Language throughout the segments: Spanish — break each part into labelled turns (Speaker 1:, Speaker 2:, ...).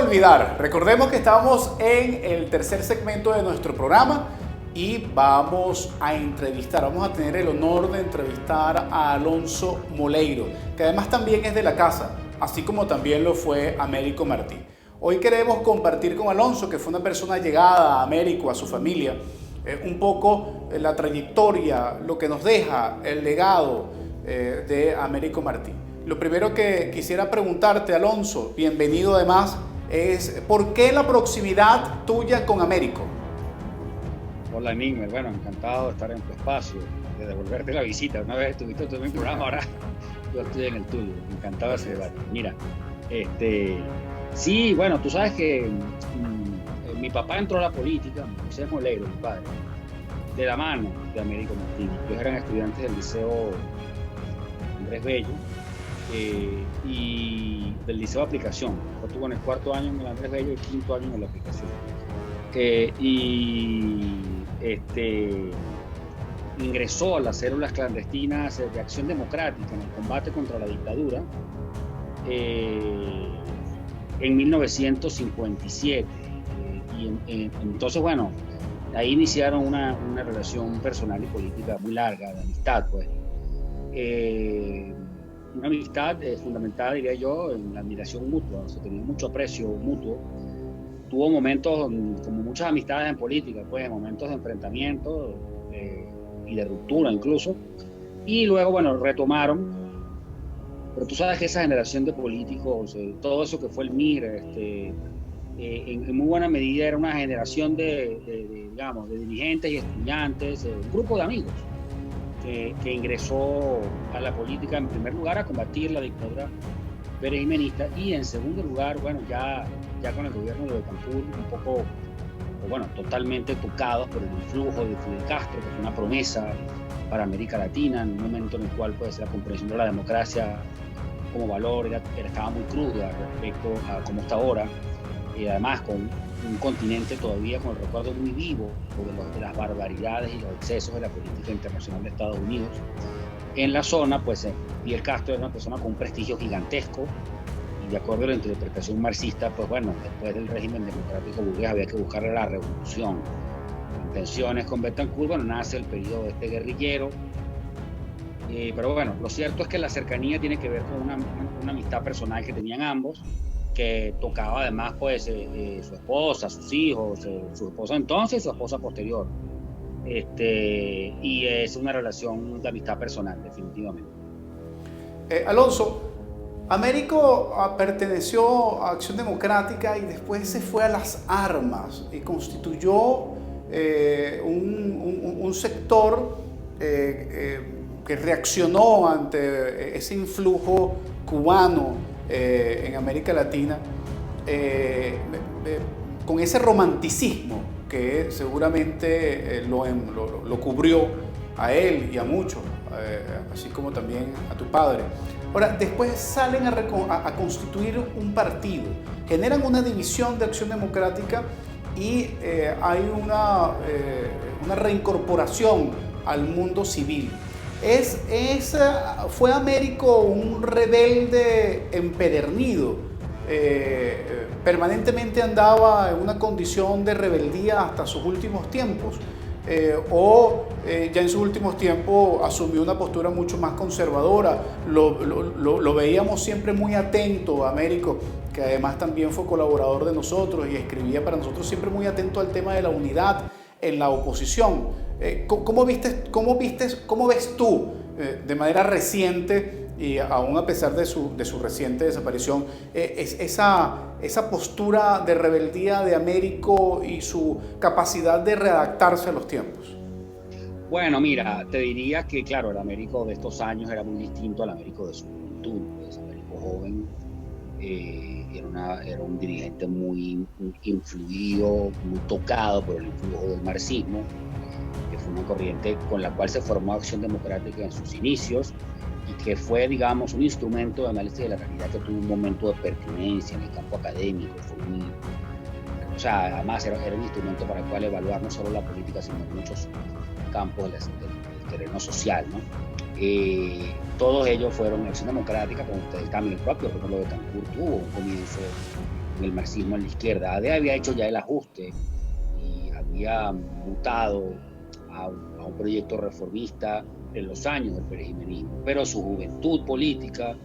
Speaker 1: olvidar. Recordemos que estamos en el tercer segmento de nuestro programa y vamos a tener el honor de entrevistar a Alonso Moleiro, que además también es de la casa, así como también lo fue Américo Martí. Hoy queremos compartir con Alonso, que fue una persona llegada a Américo, a su familia, un poco la trayectoria, lo que nos deja, el legado de Américo Martí. Lo primero que quisiera preguntarte, Alonso, bienvenido además, es ¿por qué la proximidad tuya con Américo?
Speaker 2: Hola, Nigmer. Bueno, encantado de estar en tu espacio, de devolverte la visita. Una vez estuviste en mi programa, ahora yo estoy en el tuyo. Encantado de ese debate. Mira, sí, bueno, tú sabes que mi papá entró a la política, José Moleiro, mi padre, de la mano de Américo Martí. Ellos eran estudiantes del Liceo Andrés Bello y del Liceo de Aplicación. Yo estuve en el cuarto año en el Andrés Bello y el quinto año en la Aplicación. Ingresó a las células clandestinas de Acción Democrática en el combate contra la dictadura en 1957. Entonces, bueno, ahí iniciaron una relación personal y política muy larga, de amistad, pues. Una amistad fundamentada, diría yo, en la admiración mutua. Se tenía mucho aprecio mutuo. Tuvo momentos, como muchas amistades en política, pues, momentos de enfrentamiento y de ruptura incluso. Y luego, bueno, retomaron. Pero tú sabes que esa generación de políticos, todo eso que fue el MIR, en muy buena medida era una generación de dirigentes y estudiantes, un grupo de amigos que ingresó a la política en primer lugar a combatir la dictadura perejimenista y en segundo lugar, bueno, ya con el gobierno de Betancur un poco, bueno, totalmente tocados por el influjo de Fidel Castro, que fue una promesa para América Latina en un momento en el cual, pues, la comprensión de la democracia como valor estaba muy cruda respecto a cómo está ahora, y además con un continente todavía con el recuerdo muy vivo de las barbaridades y los excesos de la política internacional de Estados Unidos. En la zona, pues, Fidel Castro era una persona con un prestigio gigantesco y, de acuerdo a la interpretación marxista, pues bueno, después del régimen democrático burgués había que buscar la revolución. En tensiones con Betancur, bueno, nace el periodo guerrillero. Pero bueno, lo cierto es que la cercanía tiene que ver con una amistad personal que tenían ambos, que tocaba además, pues, su esposa, sus hijos, su esposa entonces y su esposa posterior. Y es una relación de amistad personal, definitivamente.
Speaker 1: Alonso, Américo perteneció a Acción Democrática y después se fue a las armas y constituyó un sector que reaccionó ante ese influjo cubano en América Latina, con ese romanticismo que seguramente lo cubrió a él y a muchos, así como también a tu padre. Ahora, después salen a constituir un partido, generan una división de Acción Democrática y hay una reincorporación al mundo civil. ¿Fue Américo un rebelde empedernido? ¿Permanentemente andaba en una condición de rebeldía hasta sus últimos tiempos? Ya en sus últimos tiempos asumió una postura mucho más conservadora? Lo veíamos siempre muy atento a Américo, que además también fue colaborador de nosotros y escribía para nosotros, siempre muy atento al tema de la unidad en la oposición. ¿Cómo ves tú, de manera reciente y aún a pesar de su reciente desaparición, esa postura de rebeldía de Américo y su capacidad de readaptarse a los tiempos?
Speaker 2: Bueno, mira, te diría que, claro, el Américo de estos años era muy distinto al Américo de su juventud. Pues, Américo joven era un dirigente muy influido, muy tocado por el influjo del marxismo, que fue una corriente con la cual se formó Acción Democrática en sus inicios y que fue, digamos, un instrumento de análisis de la realidad que tuvo un momento de pertinencia en el campo académico. Además era un instrumento para el cual evaluar no solo la política, sino muchos campos del terreno social, ¿no? Todos ellos fueron Acción Democrática, como ustedes también, el propio Rómulo Betancourt tuvo un comienzo en el marxismo en la izquierda. AD había hecho ya el ajuste y había mutado a un proyecto reformista en los años del perejimenismo, pero su juventud política,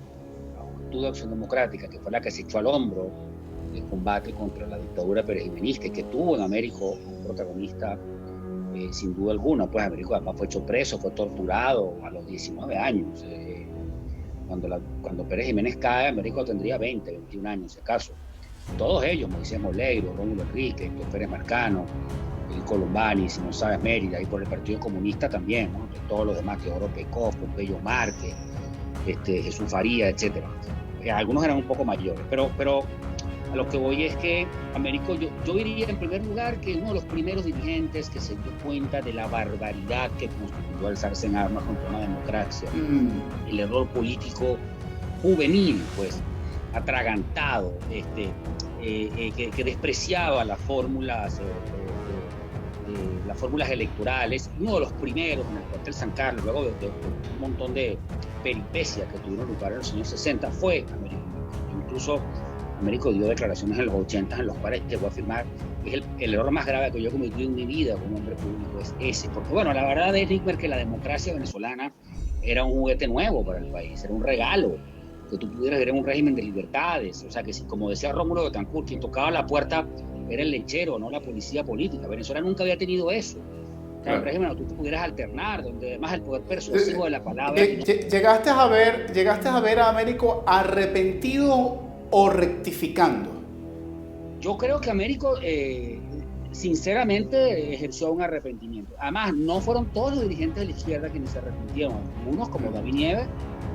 Speaker 2: la Juventud de Acción Democrática, que fue la que se echó al hombro el combate contra la dictadura perejimenista y que tuvo en Américo un protagonista sin duda alguna, pues Américo además fue hecho preso, fue torturado a los 19 años. Cuando Pérez Jiménez cae, Américo tendría 20, 21 años, si acaso. Todos ellos, Moisés Moleiro, Rómulo Enrique, Héctor Pérez Marcano, el Colombani, Simón Sáenz Mérida, y por el Partido Comunista también, ¿no? Todos los demás, Teodoro Pecos, Pompeyo Márquez, Jesús Faría, etc. Algunos eran un poco mayores, pero a lo que voy es que Américo, yo diría en primer lugar que uno de los primeros dirigentes que se dio cuenta de la barbaridad que constituyó alzarse en armas contra una democracia, el error político juvenil, pues, atragantado, que despreciaba las fórmulas electorales, uno de los primeros en el cuartel San Carlos, luego de un montón de peripecias que tuvieron lugar en los años 60, fue Américo. Incluso Américo dio declaraciones en los 80 en los cuales llegó a afirmar que el error más grave que yo he cometido en mi vida como hombre público es ese. Porque bueno, la verdad es, Nickmer, que la democracia venezolana era un juguete nuevo para el país, era un regalo, que tú pudieras ver en un régimen de libertades. O sea, que si, como decía Rómulo Betancourt, quien tocaba la puerta era el lechero, no la policía política. Venezuela nunca había tenido eso. O sea, un régimen donde tú te pudieras alternar, donde además el poder persuasivo de la palabra...
Speaker 1: ¿Llegaste a ver a Américo arrepentido o rectificando?
Speaker 2: Yo creo que Américo sinceramente ejerció un arrepentimiento. Además, no fueron todos los dirigentes de la izquierda quienes se arrepintieron. Algunos, como David Nieves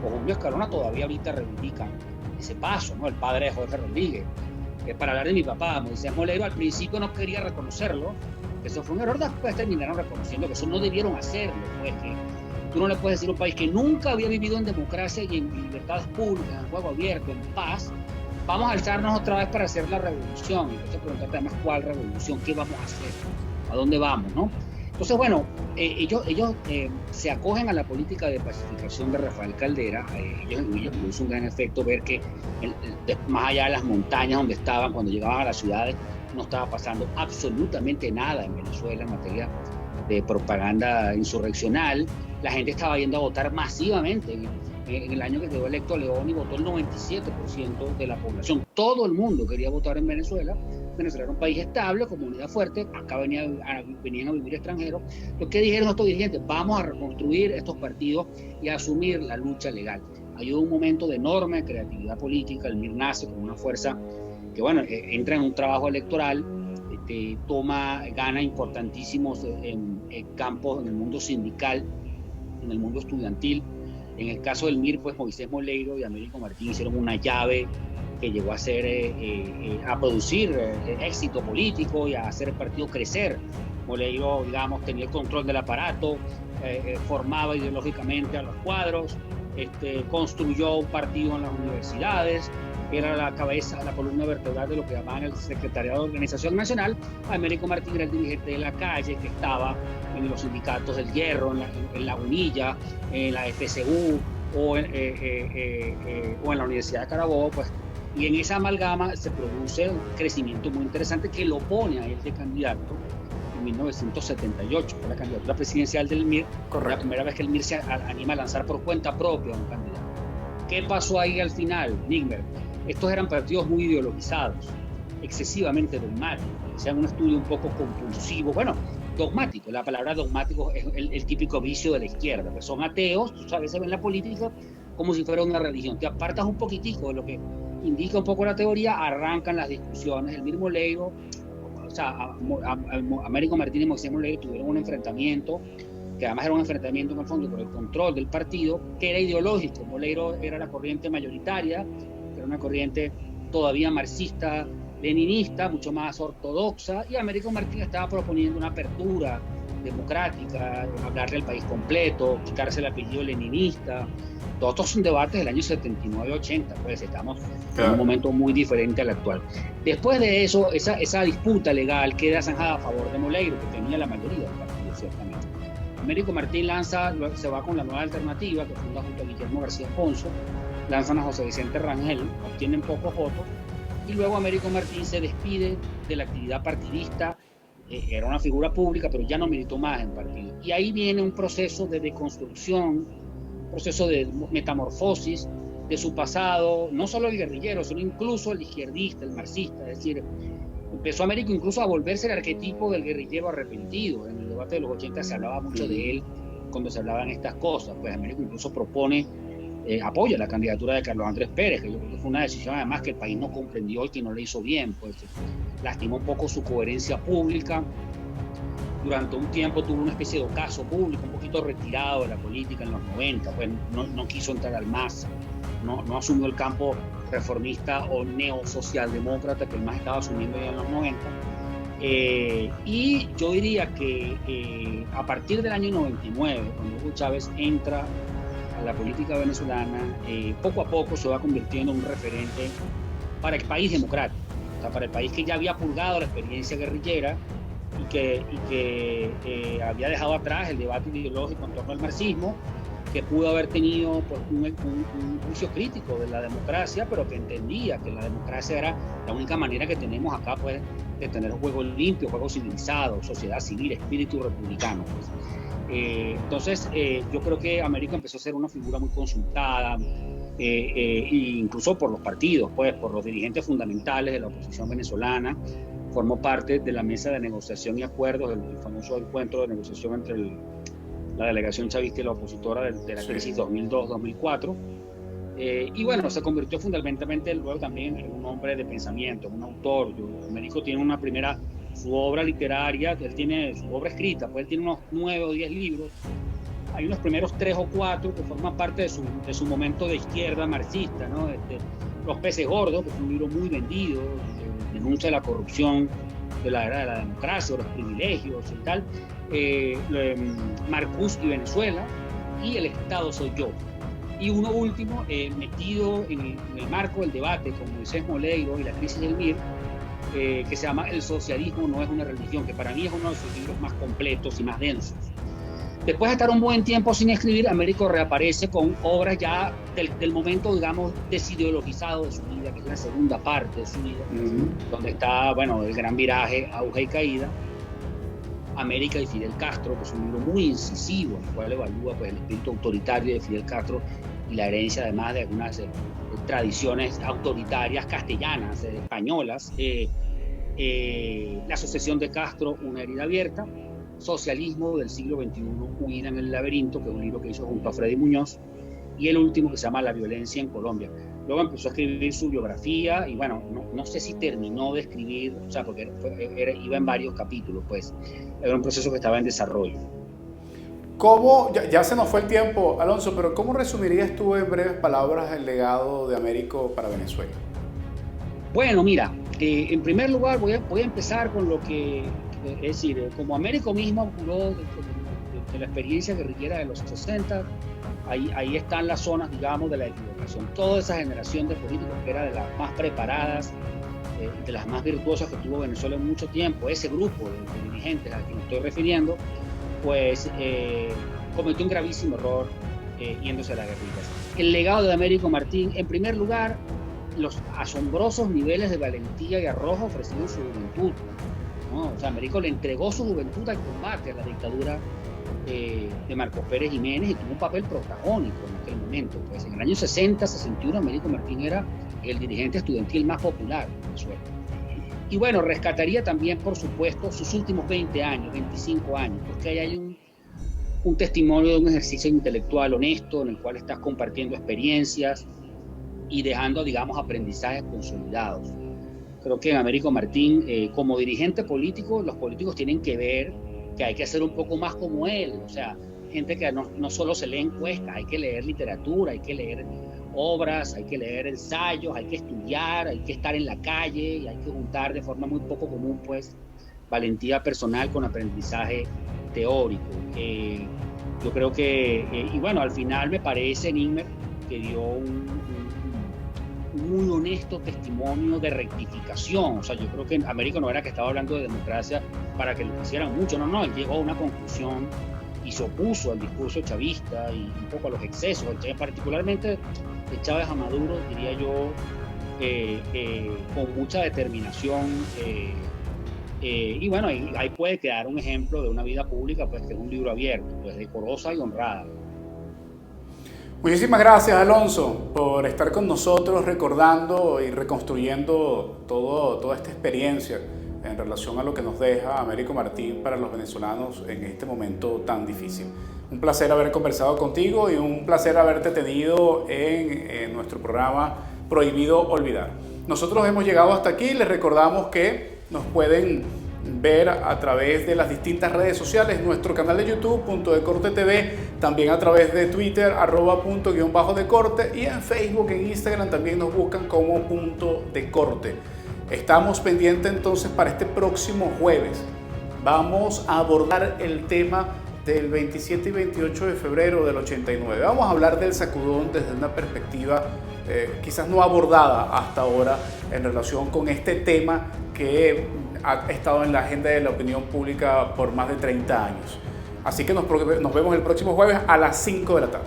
Speaker 2: o Julio Escalona, todavía ahorita reivindican ese paso, ¿no? El padre de Jorge Rodríguez. Para hablar de mi papá, Moisés Moleiro, al principio no quería reconocerlo. Eso fue un error, después terminaron reconociendo que eso no debieron hacerlo. Pues que tú no le puedes decir a un país que nunca había vivido en democracia y en libertades públicas, en juego abierto, en paz, vamos a alzarnos otra vez para hacer la revolución. Entonces preguntarte además cuál revolución, qué vamos a hacer, a dónde vamos, ¿no? Entonces, bueno, ellos se acogen a la política de pacificación de Rafael Caldera. Ellos produce un gran efecto ver que más allá de las montañas donde estaban, cuando llegaban a las ciudades, no estaba pasando absolutamente nada en Venezuela en materia de propaganda insurreccional. La gente estaba yendo a votar masivamente. En el año que quedó electo León, y votó el 97% de la población. Todo el mundo quería votar en Venezuela. Venezuela era un país estable, comunidad fuerte, acá venían a vivir extranjeros. Lo que dijeron estos dirigentes: vamos a reconstruir estos partidos y a asumir la lucha legal. Hay un momento de enorme creatividad política. El MIR nace como una fuerza que, bueno, entra en un trabajo electoral, gana importantísimos en campos, en el mundo sindical, en el mundo estudiantil. En el caso del MIR, pues Moisés Moleiro y Américo Martín hicieron una llave que llegó a a producir éxito político y a hacer el partido crecer. Moleiro, digamos, tenía el control del aparato, formaba ideológicamente a los cuadros, construyó un partido en las universidades, era la cabeza, la columna vertebral de lo que llamaban el Secretariado de Organización Nacional. Américo Martín era el dirigente de la calle, que estaba en los sindicatos del Hierro, en la UNILLA, en la FCU o en la Universidad de Carabobo, pues. Y en esa amalgama se produce un crecimiento muy interesante que lo pone a él de candidato en 1978, fue la candidatura presidencial del MIR. Correcto. La primera vez que el MIR se anima a lanzar por cuenta propia a un candidato. ¿Qué pasó ahí al final, Nickmer? Estos eran partidos muy ideologizados, excesivamente dogmáticos. Hacían un estudio un poco compulsivo. Bueno, dogmático, la palabra dogmático es el típico vicio de la izquierda, que son ateos. Tú sabes, se ven la política como si fuera una religión. Te apartas un poquitico de lo que indica un poco la teoría, arrancan las discusiones. El MIR Moleiro, o sea, Américo Martín y Moisés Moleiro tuvieron un enfrentamiento, que además era un enfrentamiento en el fondo por el control del partido, que era ideológico. Moleiro era la corriente mayoritaria, era una corriente todavía marxista, leninista, mucho más ortodoxa, y Américo Martín estaba proponiendo una apertura democrática, hablarle al país completo, quitarse el apellido leninista. Todos estos son debates del año 79-80, pues estamos en un momento muy diferente al actual. Después de eso, esa disputa legal queda zanjada a favor de Moleiro, que tenía la mayoría del partido, ciertamente. Américo Martín se va con la Nueva Alternativa, que funda junto a Guillermo García Ponzo, lanzan a José Vicente Rangel, obtienen pocos votos, y luego Américo Martín se despide de la actividad partidista. Era una figura pública, pero ya no militó más en partido. Y ahí viene un proceso de deconstrucción, un proceso de metamorfosis de su pasado, no solo el guerrillero, sino incluso el izquierdista, el marxista. Es decir, empezó Américo incluso a volverse el arquetipo del guerrillero arrepentido. En el debate de los 80 se hablaba mucho de él cuando se hablaban estas cosas. Pues Américo incluso propone, apoya la candidatura de Carlos Andrés Pérez, que yo creo que fue una decisión además que el país no comprendió y que no le hizo bien, pues lastimó un poco su coherencia pública. Durante un tiempo tuvo una especie de ocaso público, un poquito retirado de la política en los 90, pues no quiso entrar al MAS, no asumió el campo reformista o neosocialdemócrata que el MAS estaba asumiendo ya en los 90. Y yo diría que a partir del año 99, cuando Hugo Chávez entra a la política venezolana, poco a poco se va convirtiendo en un referente para el país democrático, o sea, para el país que ya había purgado la experiencia guerrillera y que había dejado atrás el debate ideológico en torno al marxismo, que pudo haber tenido pues, un juicio crítico de la democracia, pero que entendía que la democracia era la única manera que tenemos acá pues, de tener un juego limpio, juego civilizado, sociedad civil, espíritu republicano. Pues. Entonces, yo creo que Américo empezó a ser una figura muy consultada, incluso por los partidos, pues, por los dirigentes fundamentales de la oposición venezolana. Formó parte de la mesa de negociación y acuerdos, el famoso encuentro de negociación entre la delegación chavista y la opositora de la crisis 2002-2004. Y bueno, se convirtió fundamentalmente luego también en un hombre de pensamiento, un autor. Américo tiene una primera, su obra literaria, él tiene su obra escrita, pues él tiene unos 9 o 10 libros. Hay unos primeros 3 o 4 que forman parte de su momento de izquierda marxista, ¿no? Los peces gordos, que es un libro muy vendido, denuncia la corrupción de la era de la democracia, los privilegios y tal. Marcus y Venezuela, y El Estado soy yo. Y uno último, metido en el marco del debate con Moisés Moleiro y la crisis del MIR, que se llama El socialismo no es una religión, que para mí es uno de sus libros más completos y más densos. Después de estar un buen tiempo sin escribir, Américo reaparece con obras ya del momento, digamos, desideologizado de su vida, que es la segunda parte de su vida, donde está, bueno, el gran viraje, auge y caída, América y Fidel Castro, que es un libro muy incisivo, en el cual evalúa pues, el espíritu autoritario de Fidel Castro y la herencia además de algunas tradiciones autoritarias castellanas, españolas, la sucesión de Castro, una herida abierta, Socialismo del siglo XXI, huida en el laberinto, que es un libro que hizo junto a Freddy Muñoz, y el último que se llama La violencia en Colombia. Luego empezó a escribir su biografía y bueno, no sé si terminó de escribir, o sea, porque iba en varios capítulos, pues era un proceso que estaba en desarrollo.
Speaker 1: ¿Cómo, ya se nos fue el tiempo, Alonso, pero cómo resumirías tú en breves palabras el legado de Américo para Venezuela?
Speaker 2: Bueno, mira, en primer lugar voy a empezar con lo que, es decir, como Américo mismo juró de la experiencia guerrillera de los 60, ahí están las zonas, digamos, de la equivocación. Toda esa generación de políticos que era de las más preparadas, de las más virtuosas que tuvo Venezuela en mucho tiempo, ese grupo de dirigentes a quien me estoy refiriendo, pues cometió un gravísimo error yéndose a las guerrillas. El legado de Américo Martín, en primer lugar, los asombrosos niveles de valentía y arrojo ofrecidos en su juventud, ¿no? O sea, Américo le entregó su juventud al combate a la dictadura de Marcos Pérez Jiménez y tuvo un papel protagónico en aquel momento. Pues en el año 60-61 Américo Martín era el dirigente estudiantil más popular de Venezuela. Y bueno, rescataría también, por supuesto, sus últimos 20 años, 25 años, porque ahí hay un testimonio de un ejercicio intelectual honesto en el cual estás compartiendo experiencias y dejando, digamos, aprendizajes consolidados. Creo que en Américo Martín, como dirigente político, los políticos tienen que ver que hay que hacer un poco más como él, o sea, gente que no solo se lee encuestas, hay que leer literatura, hay que leer obras, hay que leer ensayos, hay que estudiar, hay que estar en la calle y hay que juntar de forma muy poco común, pues, valentía personal con aprendizaje teórico. Yo creo que, y bueno, al final me parece Nimmer que dio un muy honesto testimonio de rectificación. O sea, yo creo que Américo no era que estaba hablando de democracia para que lo quisieran mucho, no, él llegó a una conclusión y se opuso al discurso chavista y un poco a los excesos, particularmente de Chávez a Maduro, diría yo, con mucha determinación. Y bueno, ahí puede quedar un ejemplo de una vida pública, pues, que es un libro abierto, pues, decorosa y honrada.
Speaker 1: Muchísimas gracias, Alonso, por estar con nosotros recordando y reconstruyendo toda esta experiencia en relación a lo que nos deja Américo Martín para los venezolanos en este momento tan difícil. Un placer haber conversado contigo y un placer haberte tenido en nuestro programa Prohibido Olvidar. Nosotros hemos llegado hasta aquí. Les recordamos que nos pueden ver a través de las distintas redes sociales, nuestro canal de YouTube, Punto de Corte TV, también a través de Twitter, @punto_de-corte, y en Facebook, en Instagram también nos buscan como Punto de Corte. Estamos pendientes entonces para este próximo jueves. Vamos a abordar el tema del 27 y 28 de febrero del 89. Vamos a hablar del sacudón desde una perspectiva quizás no abordada hasta ahora en relación con este tema que ha estado en la agenda de la opinión pública por más de 30 años. Así que nos vemos el próximo jueves a las 5 de la tarde.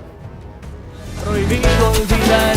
Speaker 3: Prohibido olvidar.